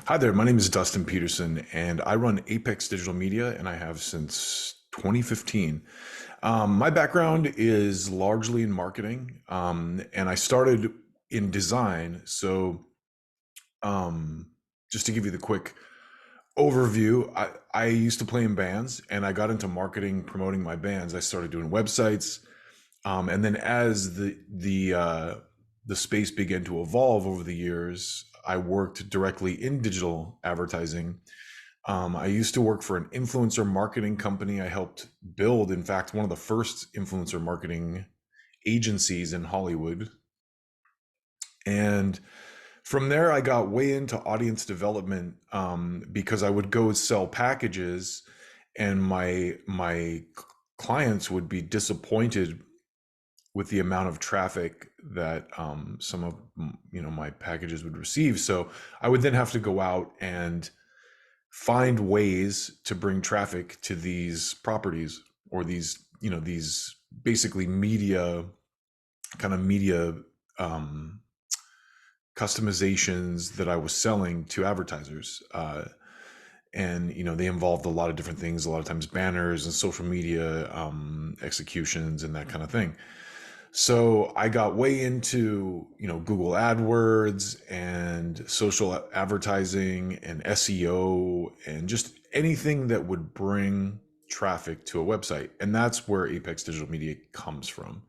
Hi there, my name is Dustin Peterson, and I run Apex Digital Media, and I have since 2015. My background is largely in marketing, and I started in design. Um, just to give you the quick overview, I used to play in bands, and I got into marketing, promoting my bands. I started doing websites, and then as the space began to evolve over the years, I worked directly in digital advertising. I used to work for an influencer marketing company. I helped build, in fact, one of the first influencer marketing agencies in Hollywood. And from there, I got way into audience development because I would go sell packages, and my clients would be disappointed with the amount of traffic that some of my packages would receive. So I would then have to go out and find ways to bring traffic to these properties, or these basically media um, customizations that I was selling to advertisers. And they involved a lot of different things, a lot of times banners and social media executions and that kind of thing. So I got way into, Google AdWords and social advertising and SEO and just anything that would bring traffic to a website. And that's where Apex Digital Media comes from.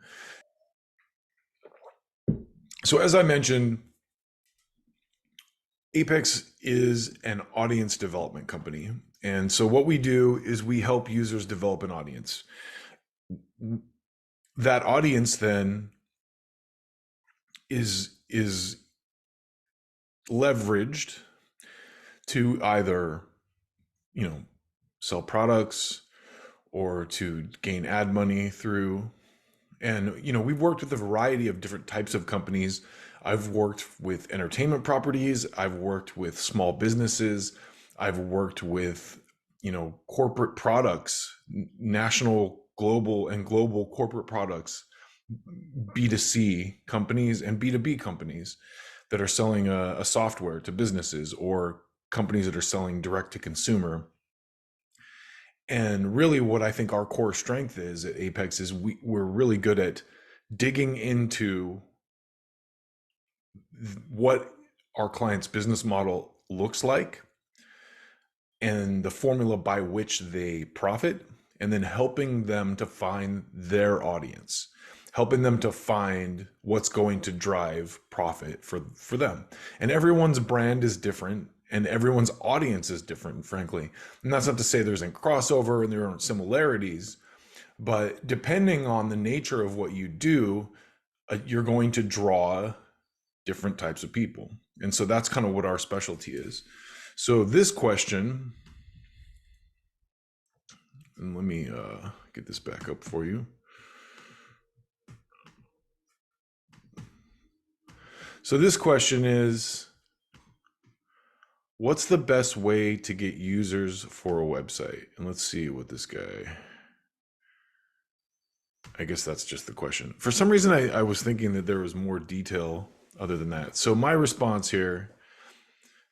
So as I mentioned, Apex is an audience development company. And so what we do is we help users develop an audience. That audience then is leveraged to either, you know, sell products or to gain ad money through. And, we've worked with a variety of different types of companies. I've worked with entertainment properties, I've worked with small businesses, I've worked with, corporate products, national, global corporate products, B2C companies and B2B companies that are selling a software to businesses, or companies that are selling direct to consumer. And really, what I think our core strength is at Apex is we're really good at digging into what our client's business model looks like and the formula by which they profit, and then helping them to find their audience, helping them to find what's going to drive profit for them. And everyone's brand is different, and everyone's audience is different, frankly. And that's not to say there isn't crossover and there aren't similarities, but depending on the nature of what you do, you're going to draw different types of people. And so that's kind of what our specialty is. So this question, and let me get this back up for you. So this question is, what's the best way to get users for a website? And let's see what this guy, I guess that's just the question. For some reason, I was thinking that there was more detail other than that. So my response here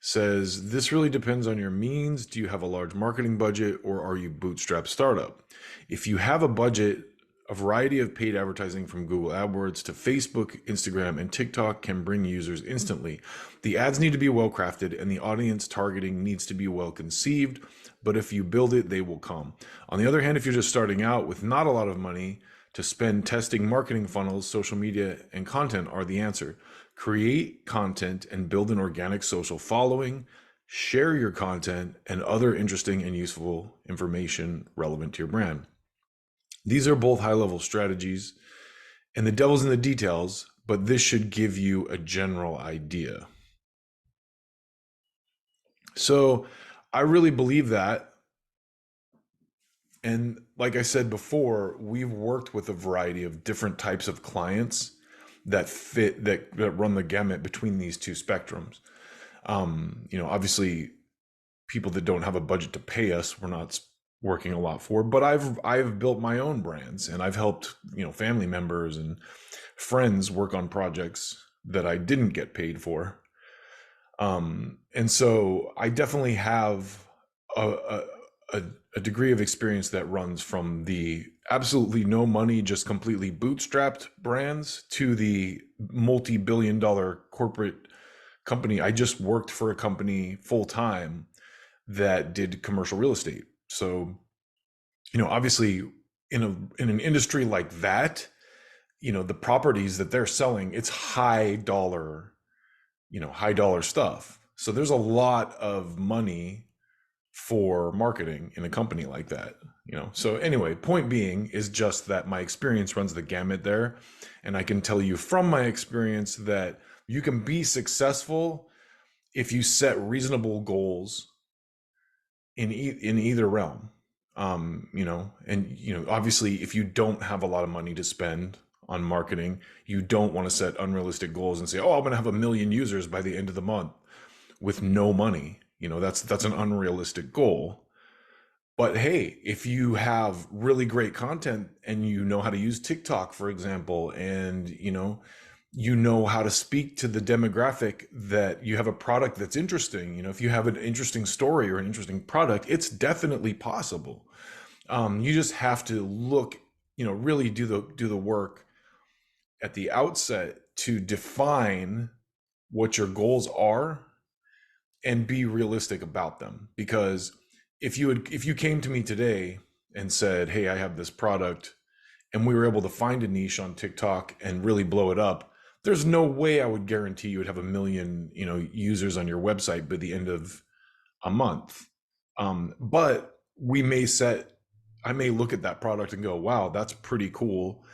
says, this really depends on your means. Do you have a large marketing budget, or are you bootstrap startup? If you have a budget, a variety of paid advertising from Google AdWords to Facebook, Instagram, and TikTok can bring users instantly. The ads need to be well crafted and the audience targeting needs to be well conceived, but if you build it, they will come. On the other hand, if you're just starting out with not a lot of money to spend, testing marketing funnels, social media, and content are the answer. Create content and build an organic social following. Share your content and other interesting and useful information relevant to your brand. These are both high-level strategies, and the devil's in the details, but this should give you a general idea. So I really believe that. And like I said before, we've worked with a variety of different types of clients that fit, that run the gamut between these two spectrums. Obviously, people that don't have a budget to pay us, we're not working a lot for. But I've built my own brands, and I've helped family members and friends work on projects that I didn't get paid for. And so I definitely have a, a, a degree of experience that runs from the absolutely no money, just completely bootstrapped brands to the multi-billion dollar corporate company. I just worked for a company full time that did commercial real estate. So, obviously in an industry like that, the properties that they're selling, it's high dollar stuff. So there's a lot of money for marketing in a company like that. So anyway, point being is just that my experience runs the gamut there. And I can tell you from my experience that you can be successful if you set reasonable goals in either realm. Obviously if you don't have a lot of money to spend on marketing, you don't want to set unrealistic goals and say, oh, I'm going to have 1 million users by the end of the month with no money. That's an unrealistic goal. But hey, if you have really great content and you know how to use TikTok, for example, and you know how to speak to the demographic, that you have a product that's interesting, if you have an interesting story or an interesting product, it's definitely possible. You just have to look, really do the work at the outset to define what your goals are and be realistic about them. Because if you came to me today and said, hey, I have this product, and we were able to find a niche on TikTok and really blow it up, there's no way I would guarantee you would have 1 million users on your website by the end of a month. But I may look at that product and go, wow, that's pretty cool,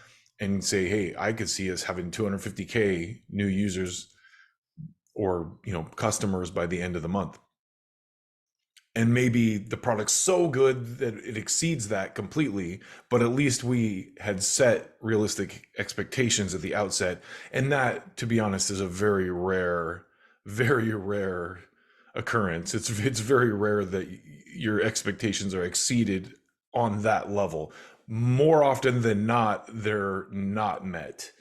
and say, hey, I could see us having 250K new users or customers by the end of the month. And maybe the product's so good that it exceeds that completely, but at least we had set realistic expectations at the outset. And that, to be honest, is a very rare occurrence. It's very rare that your expectations are exceeded on that level. More often than not, they're not met.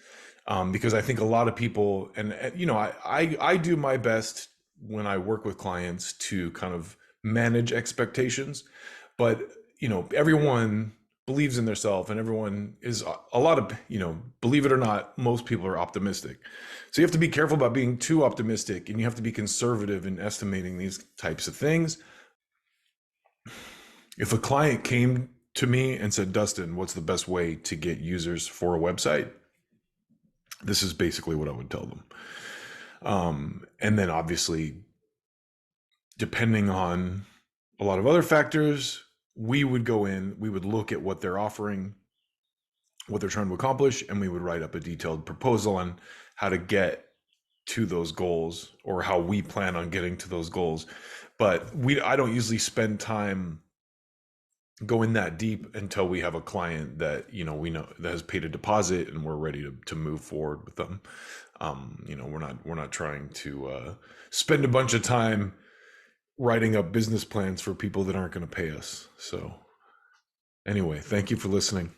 Because I think a lot of people, and I do my best when I work with clients to kind of manage expectations, but everyone believes in themselves, and everyone is a lot of, believe it or not, most people are optimistic. So you have to be careful about being too optimistic, and you have to be conservative in estimating these types of things. If a client came to me and said, Dustin, what's the best way to get users for a website? This is basically what I would tell them. And then obviously, depending on a lot of other factors, we would go in, we would look at what they're offering, what they're trying to accomplish, and we would write up a detailed proposal on how to get to those goals, or how we plan on getting to those goals. But I don't usually spend time going that deep until we have a client that we know that has paid a deposit and we're ready to move forward with them. We're not trying to spend a bunch of time writing up business plans for people that aren't going to pay us. So anyway, thank you for listening.